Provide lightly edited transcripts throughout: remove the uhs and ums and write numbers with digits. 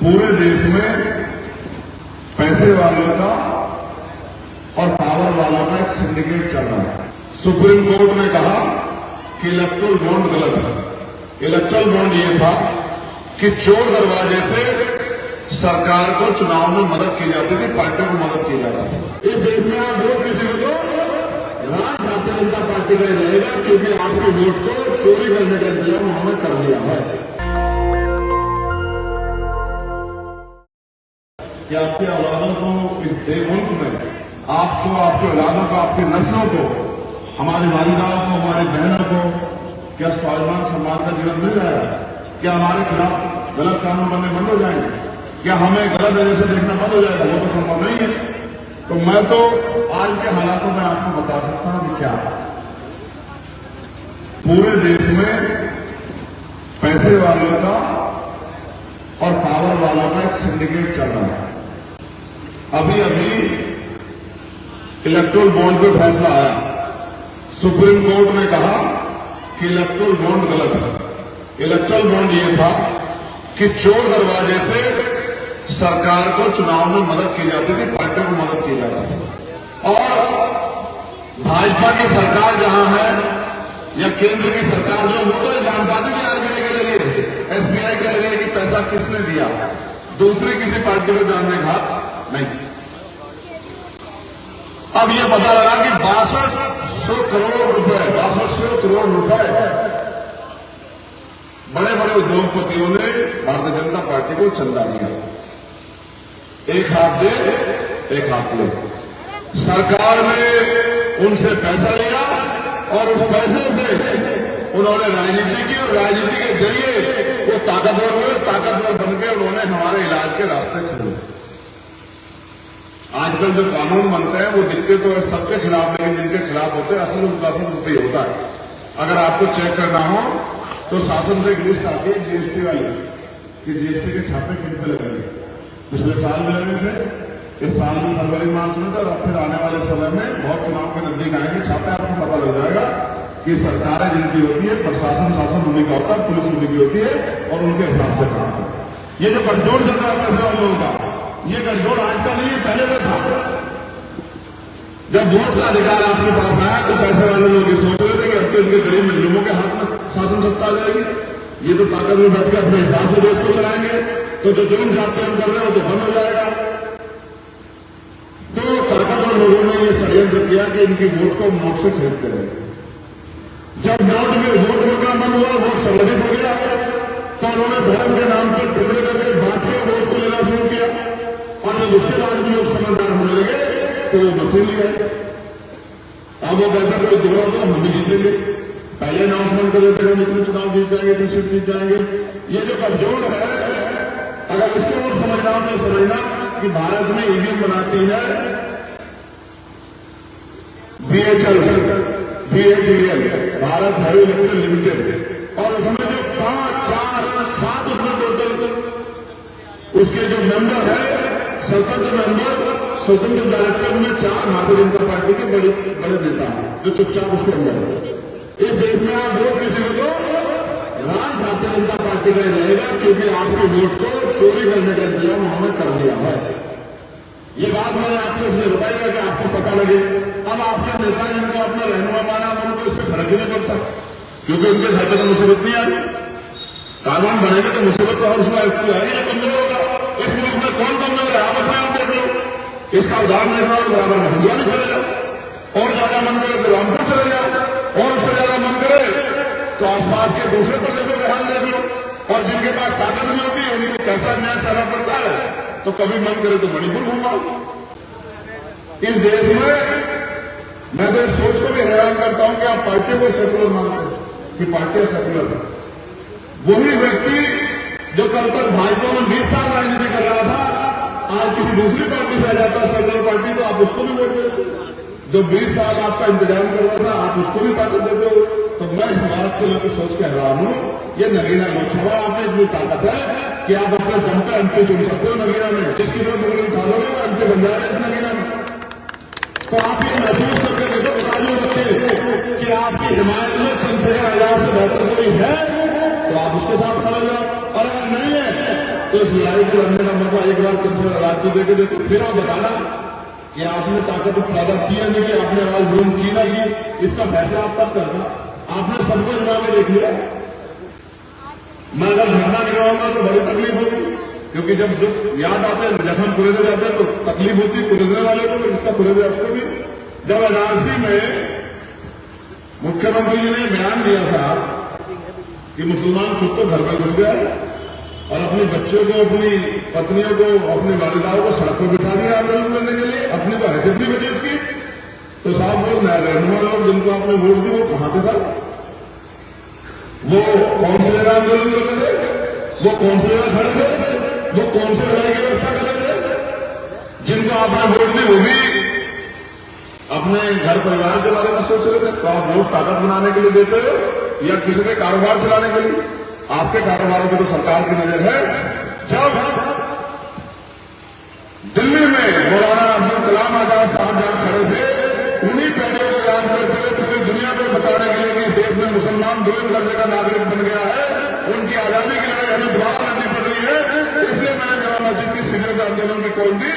पूरे देश में पैसे वालों का और पावर वालों का एक सिंडिकेट चल रहा है। सुप्रीम कोर्ट ने कहा कि इलेक्ट्रल बॉन्ड गलत है। इलेक्ट्रल बॉन्ड ये था कि चोर दरवाजे से सरकार को चुनाव में मदद की जाती थी, पार्टियों को मदद की जाती थी। इस देश में आप वोट किसी को दो, राज भारतीय जनता पार्टी का ही रहेगा, क्योंकि आपके वोट को चोरी करने का इंतजाम उन्होंने कर लिया है। कि आपके औलादों को इस मुल्क में आपको, आपके औलादों को, आपकी नस्लों को, हमारी वालिदाओं को, हमारी बहनों को क्या स्वाभिमान सम्मान का जीवन मिल जाएगा? क्या हमारे खिलाफ गलत कानून बनने बंद हो जाएंगे? क्या हमें गलत नजर से देखना बंद हो जाएगा? वो तो संभव नहीं है। तो मैं तो आज के हालातों में आपको बता सकता हूं कि क्या पूरे देश में पैसे वालों का और पावर वालों का एक सिंडिकेट चल रहा है। अभी अभी इलेक्ट्रल बॉन्ड पे फैसला आया। सुप्रीम कोर्ट ने कहा कि इलेक्ट्रल बॉन्ड गलत है। इलेक्ट्रल बॉन्ड ये था कि चोर दरवाजे से सरकार को चुनाव में मदद की जाती थी, पार्टियों को मदद की जाती थी। और भाजपा की सरकार जहां है या केंद्र की सरकार जो, वो तो जान पाती कि आरबीआई के जरिए, एसबीआई के जरिए कि पैसा किसने दिया, दूसरी किसी पार्टी को जानने का नहीं। अब यह पता लगा कि 6200 करोड़ रुपए बड़े बड़े उद्योगपतियों ने भारतीय जनता पार्टी को चंदा दिया। एक हाथ दे, एक हाथ ले। सरकार ने उनसे पैसा लिया और उस पैसे से उन्होंने राजनीति की, और राजनीति के जरिए वो ताकतवर हुए, ताकतवर बनकर उन्होंने हमारे इलाज के रास्ते खोले। आजकल जो कानून बनते हैं वो दिखते तो है सबके खिलाफ, लेकिन जिनके खिलाफ होते हैं असल उनका असल रुपये होता है। अगर आपको चेक करना हो तो शासन से एक लिस्ट आती है जीएसटी वाली कि जीएसटी के छापे किन पे लगेंगे। पिछले साल में लगे थे, इस साल में फरवरी मार्च में था, और फिर आने वाले समय में बहुत चुनाव के नजदीक आएंगे, छापे आपको पता लग जाएगा कि सरकारें जिनकी होती है, प्रशासन शासन उन्हीं का होता है, पुलिस उन्हीं की होती है, और उनके हिसाब से काम करते हैं। ये जो गठजोड़ चल रहा है पैसे वाले लोगों का, ये गठजोड़ आज का नहीं, पहले का था। जब वोट का अधिकार आपके पास आया तो पैसे वाले लोग ये सोच रहे थे कि अब तो इनके गरीब मजलूमों के हाथ में शासन सत्ता आ जाएगी, ये तो ताकत में बैठ के अपने हिसाब से देश को चलाएंगे, तो जो जुर्म जाते हम कर रहे हैं वो तो बंद हो जाएगा। तो ताकतवर लोगों ने ये षड्यंत्र किया कि इनकी वोट को नोट से खरीदते रहे। जब नोट में वोट का मन हुआ, वोट संगठित हो गया, तो उन्होंने धर्म के नाम पर टुकड़े करके बांट के वोट को लेना शुरू किया। और जब उसके बाद भी लोग समझदार होने लगे तो वो मशीन लिया। अब वो कहते कोई दोड़ा तो हम भी जीतेंगे। पहले अनाउंसमेंट कर देते हम इतने चुनाव जीत जाएंगे, इतनी सीट जीत जाएंगे। ये जो गठजोड़ है, अगर इसको और समझना हो तो समझना कि भारत में ईवीएम बनाती है BHEL, Bharat heavy electric limited, और उसमें जो 5, 4, 7 उसमें टोटल उसके जो मेंबर है, स्वतंत्र मेंबर, स्वतंत्र डायरेक्टर में 4 भारतीय जनता पार्टी के बड़े नेता हैं जो चुपचाप उसके अंदर है। इस देश में आप वोट किसी को दो, राज भारतीय जनता पार्टी का ही रहेगा, क्योंकि आपके वोट को चोरी करने का इंतजाम उन्होंने कर लिया है। ये बात मैंने आपको इसलिए बताई है कि आपको पता लगे। अब आपके नेता जिनको अपना रहनुमा माना, उनको इससे फर्क ही नहीं पड़ता, क्योंकि उनके घर पर तो मुसीबत नहीं आई। कानून बनेगा तो मुसीबत तो हर उसमें आएगी ना, कमजोर होगा। इस मुल्क में कौन कमजोर है? आप अपने आप देख लो। इसका उदाहरण देखना हो बराबर में हरियाणा चले जाओ, और ज्यादा मन करे तो रामपुर चले जाओ, और उससे ज्यादा मन करे तो आसपास के दूसरे प्रदेशों के हाल देख लो। और जिनके पास ताकत नहीं होती है उनको कैसा न्याय सहना पड़ता है, तो कभी मन करे तो मणिपुर घूमा। इस देश में मैं तो इस सोच को भी हैरान करता हूं कि आप पार्टी को सेकुलर मानते हैं कि पार्टियां सेकुलर है। वही व्यक्ति जो कल तक भाजपा में 20 साल राजनीति कर रहा था, आज किसी दूसरी पार्टी से आ जाता है सेकुलर पार्टी, तो आप उसको भी वोट देते हो। जो 20 साल आपका इंतजाम कर रहा था, आप उसको भी ताकत देते हो। तो मैं इस बात को लेकर सोच के हैरान हूं। ये नगीना लोकसभा आपने इतनी ताकत है कि आप अपना जमकर एमपी चुन सकते हो नगीना में, जिसकी तरफ उंगली उठा लोगे वो एमपी बन जाए नगीना में। तो आप ये महसूस करके देखो ताली बच्चे कि आपकी हिमायत में चंद्रशेखर आजाद से बेहतर कोई है, तो आप उसके साथ खड़े जाओ। और अगर नहीं है तो इस लड़ाई को लड़ने का मौका एक बार चंद्रशेखर आजाद को देके देखो, फिर आप बताना कि आपने ताकत पैदा की है नहीं, कि आपने आवाज बुलंद की ना की, इसका फैसला आप तब करना। आपने सबको जुड़ा के देख लिया। मैं अगर झंडा गिराऊंगा तो बड़ी तकलीफ होगी, क्योंकि जब दुख याद आते हैं, जख्म कुरेदे जाते हैं तो तकलीफ होती है कुरेदने वाले को, जिसका कुरेदे उसको भी। जब वाराणसी में मुख्यमंत्री जी ने बयान दिया साहब कि मुसलमान खुद तो घर में घुस गया और अपने बच्चों को, अपनी पत्नियों को, अपनी वालिदाओं को सड़क पर बिठा दिया आंदोलन करने के लिए, अपनी तो हैसियत भी बची इसकी। तो साहब वो रहनुमा लोग जिनको आपने वोट दी वो कहां थे साहब? वो कौन सी जगह आंदोलन कर रहे थे? वो कौन सी जगह खड़े थे? वो कौन सी लड़ाई की व्यवस्था कर रहे थे? जिनको आपने वोट दी वो भी अपने घर परिवार के बारे में सोच रहे थे। तो आप वोट ताकत बनाने के लिए देते हो या किसी के कारोबार चलाने के लिए? आपके कारोबारों की तो सरकार की नजर है। जब दिल्ली में मौलाना अब्दुल कलाम आजाद साहब जहां खड़े थे, उन्हीं पैरों को याद करते हुए पूरी दुनिया को बताने के लिए कि देश में मुसलमान दूसरे दर्जे का नागरिक बन गया है, उनकी आजादी के लिए हमें दुआ करनी पड़ रही है। इसलिए मैंने जमा मस्जिद की सीनियर आंदोलन की कॉल दी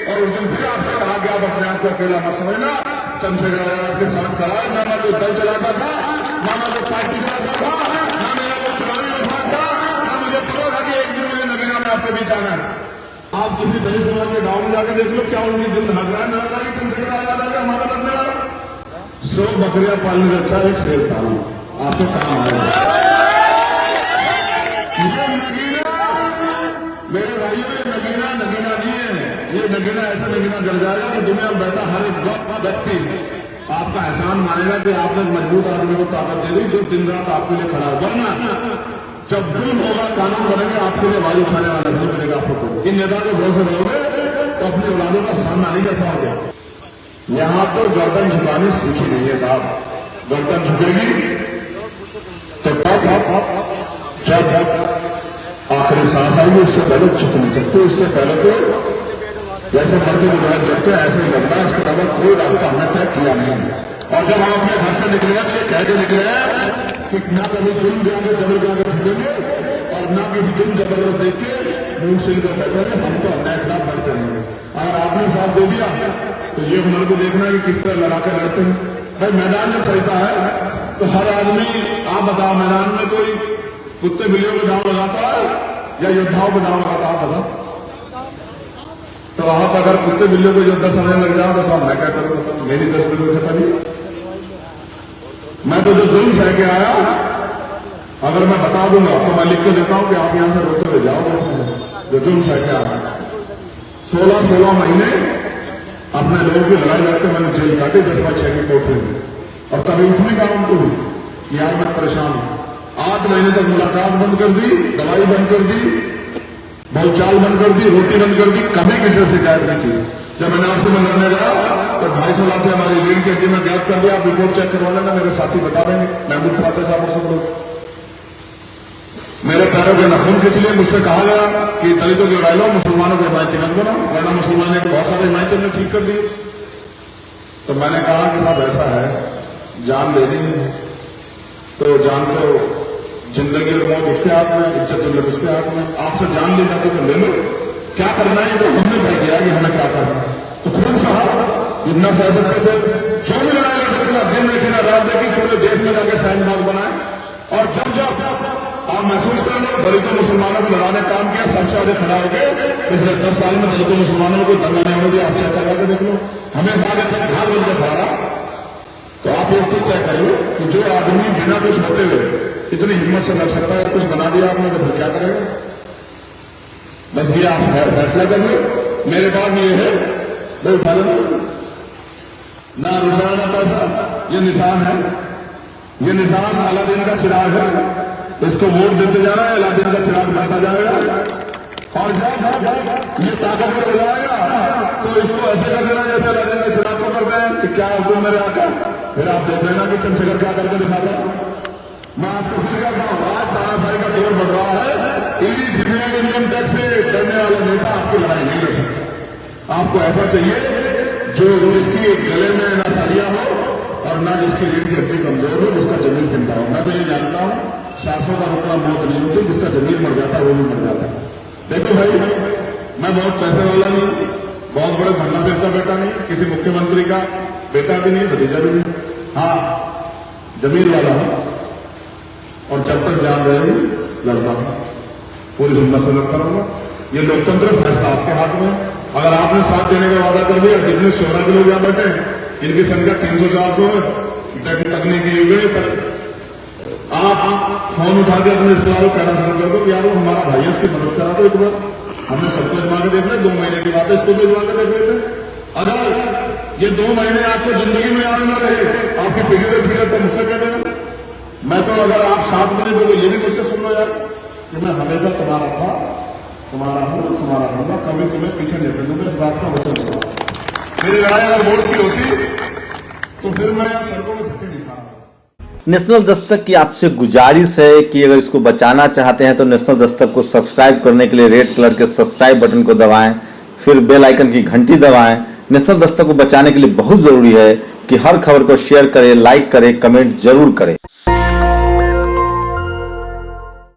और उस दिन फिर आपसे कहा कि आप अपने आप को अकेला मत समझना। चंद्रशेखर आजाद के साथ खड़ा है, ना मैं कोई दल चलाता था, ना मैं कोई पार्टी चलाता था, ना मेरा कोई चुनावी विभाग था, ना मुझे पता था कि एक दिन मुझे नगीना में आपके बीच आना है। आप किसी दलित समाज के गांव में जाकर देख लो, क्या उनकी दिल धड़क रहा है, न रहा कि चंद्रशेखर आजाद आगे हमारा लगने वाला। 100 बकरियां पालने से अच्छा एक शेर पालो, आपको काम आएगा। मेरे भाइयों में नगीना नहीं है, ये नगीना ऐसा नगीना जल जाएगा कि दुनिया में बैठा हर एक व्यक्ति आपका एहसान मानेगा कि आपने मजबूत आदमी को ताकत दे दी जो दिन रात आपके लिए खड़ा है। वरना जब जुल्म होगा, कानून बनेंगे, आपके लिए वायु खाने वाला नहीं मिलेगा आपको। इन नेता के भरोसे रहोगे तो अपने औलादों का सामना नहीं कर पाओगे। यहां तो गर्दन झुकानी सीखी नहीं है साहब। गर्दन झुकेगी तो जब आखिरी सांस आएगी, उससे पहले झुक नहीं सकते। उससे पहले तो जैसे मरते गुजरात जगते ऐसे ही लगता है, इसके अलावा कोई रास्ता हमने तय किया नहीं है। और जब हम अपने घर से निकले हैं तो कह के निकले हैं कि न कभी जुल्म के आगे जबर के आगे झुकेंगे और न कभी जुल्म जबर को देख के मुंह सिल कर बैठेंगे। हम तो अन्याय खिलाफ बढ़ते रहेंगे। अगर आपने साथ दे दिया तो ये हुनर को देखना है कि किस तरह लड़ा कर लड़ते हैं। भाई मैदान जब चलता है तो हर आदमी, आप बताओ, मैदान में कोई कुत्ते बिल्लियों को दांव लगाता है या योद्धाओं को दांव लगाता है? आप बताओ। तो वहां पर अगर कुत्ते बिल्लियों को योद्धा समझने लग जाओ तो साहब मैं क्या करूं? बताओ, मेरी 10 बिल्लियों खत्म नहीं। मैं तो जो जुल्म सह के आया, अगर मैं बता दूंगा तो मैं लिख के देता हूं कि आप यहां से रोते हुए जाओगे। जो जुल्म सह के आया 16 महीने अपने लोगों की लड़ाई लड़ते मैंने जेल काटी 10/6 की कोठरी में। और कभी उसने कहा उनको भी यार मैं परेशान हूं। 8 महीने तक मुलाकात बंद कर दी, दवाई बंद कर दी, बोलचाल बंद कर दी, रोटी बंद कर दी, कभी किसी से शिकायत नहीं की। जब मैंने आपसे में लड़ने गया तो 250 लाख हमारी रीढ़ के हड्डी में गैप कर दिया। आप रिपोर्ट चेक करवा लेना, मेरे साथी बता देंगे। महमूद फाते साहब और सब लोग मेरे पैरों के नाखून खींच लिए। मुझसे कहा गया कि दलितों की लड़ाई लो, मुसलमानों को हिमायती मत बनाओ, वरना मुसलमान ने बहुत सारे हिमायती ने ठीक कर दिए। तो मैंने कहा कि साहब ऐसा है, जान लेनी है तो जान तो जिंदगी और मौत उसके हाथ में, इज्जत उल्लत उसके हाथ में। आपसे जान ली जाती तो ले लो, क्या करना है तो हमने तय किया कि हमें क्या करना है। तो खून साहब इतना सह सकते थे, जो भी लड़ाई लड़ते थे ना, दिन देखी ना रात देखी, पूरे देश में जाके शाहीन बनाए। और जब आप महसूस कर लो, दलितों मुसलमानों को लड़ाने का काम किया, सबसे आगे खड़ा हो गए। पिछले 10 साल में दलितों मुसलमानों को दंगा नहीं होने दिया। आप चेक करवा के देख लो, हमें आगे तक घाट बनकर खड़ा रहा। तो आप एक तो तय करिए कि जो आदमी बिना कुछ होते हुए इतनी हिम्मत से लड़ सकता है, कुछ बना दिया आपने तो फिर क्या करेगा? बस ये आप फैसला कर लो। मेरे पास ये है, भाई उठा लेना ना, रुझाना पैसा, ये निशान है, ये निशान अलादीन का चिराग है। इसको वोट देते जाना है, अलादीन का चिराग बनता जाएगा। और जब ये ताकतवर हो जाएगा तो इसको ऐसे कर देना जैसे अलादीन का चिराग को करते हैं कि क्या हुक्म मेरे आका। फिर आप देख लेना कि चंद्रशेखर क्या करके दिखाता है। मैं आपको फिर कहता हूं, आज तानाशाही का दौर बढ़ रहा है। इनकम टैक्स से डरने वाला नेता आपकी लड़ाई नहीं लड़ सकता। आपको ऐसा चाहिए जो जिसकी गले में ना सरिया हो और ना जिसकी रीढ़ की हड्डी कमजोर हो, जिसका जमीन चिंता हो। मैं तो ये जानता हूं 700 का रुपया मौत नहीं होती, जिसका जमीन मर जाता है वो भी मर जाता है। देखो भाई, मैं बहुत पैसे वाला नहीं, बहुत बड़े धन्ना सेठ का बेटा नहीं, किसी मुख्यमंत्री का बेटा भी नहीं, भतीजा भी नहीं। हाँ, जमीन वाला हूं और जब तक जान रहे लड़ना पूरी हिम्मत से लड़ता रहूंगा। ये लोकतंत्र फैसला आपके हाथ में। अगर आपने साथ देने का वादा कर दिया, जितने 16 के लोग यहां बैठे इनकी संख्या 300-400 है, तकनीकी युग है, आप फोन उठा के अपने रिश्तेदारों को कहना शुरू कर दो कि यार वो हमारा भाई है, उसकी मदद करा दो एक बार। हमने सबको जमा के देख रहे, 2 महीने की बात है, इसको भी जमा के देख लेते। अगर ये 2 महीने आपको जिंदगी में याद न रहे, आपकी पीढ़ी में पीढ़ी, तो मुझसे कह देना। मैं तो अगर आप 7 महीने बोलो, ये भी मुझसे सुन लो यार कि मैं हमेशा तुम्हारा था, तुम्हारा हूं, तुम्हारा रहूंगा, कभी तुम्हें पीछे नहीं फेंकूंगा, इस बात का वचन दूंगा। मेरी लड़ाई अगर वोट की होती तो फिर मैं सड़कों में धक्के नहीं खा। नेशनल दस्तक की आपसे गुजारिश है कि अगर इसको बचाना चाहते हैं तो नेशनल दस्तक को सब्सक्राइब करने के लिए रेड कलर के सब्सक्राइब बटन को दबाएं, फिर बेल आइकन की घंटी दबाएं। नेशनल दस्तक को बचाने के लिए बहुत जरूरी है कि हर खबर को शेयर करें, लाइक करें, कमेंट जरूर करें।